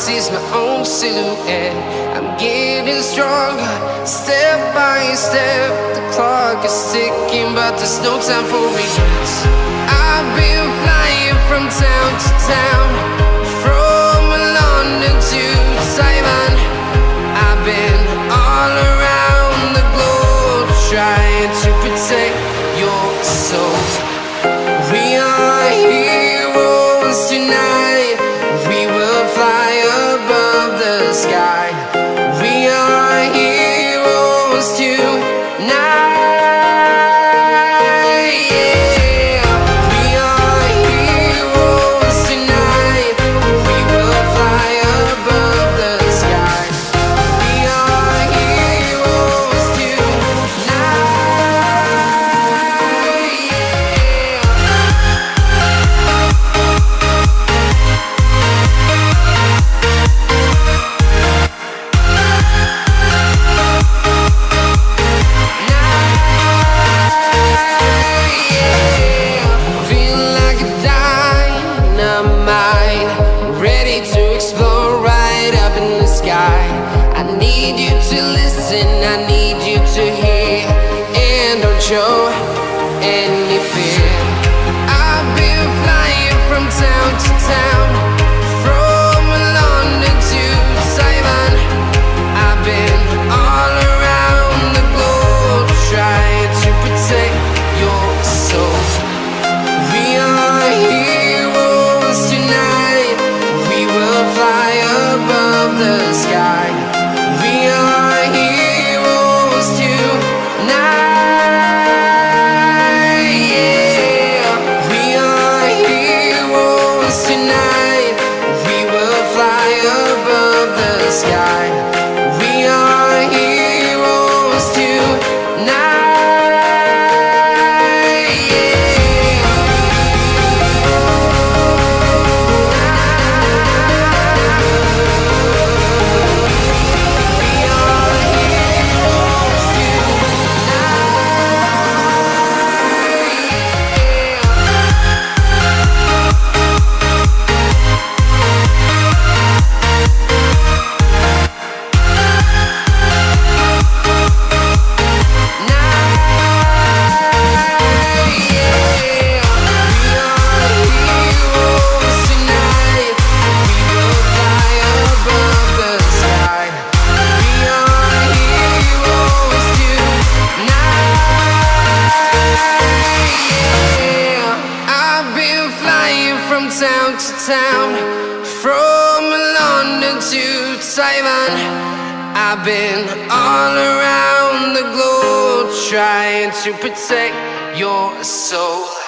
sees my own silhouette. I'm getting stronger, step by step. The clock is ticking, but there's no time for regrets. I've been flying from town to town, from London to Taiwan. I've been all around the globe, trying to protect your soul. We are heroes tonight. We will fly above the sky. We are heroes tonight. Yeah. We are heroes tonight. We will fly above the sky. We are heroes tonight. I need you to listen, I need you to hear, and don't show any fear. I've been flying from town to town, from London to Taiwan. I've been all around the globe, trying to protect your soul. We are heroes tonight. We will fly above the sky. We are heroes tonight. Yeah. We are heroes tonight. We will fly above the sky. We are heroes tonight. From town to town, from London to Taiwan. I've been all around the globe, trying to protect your soul.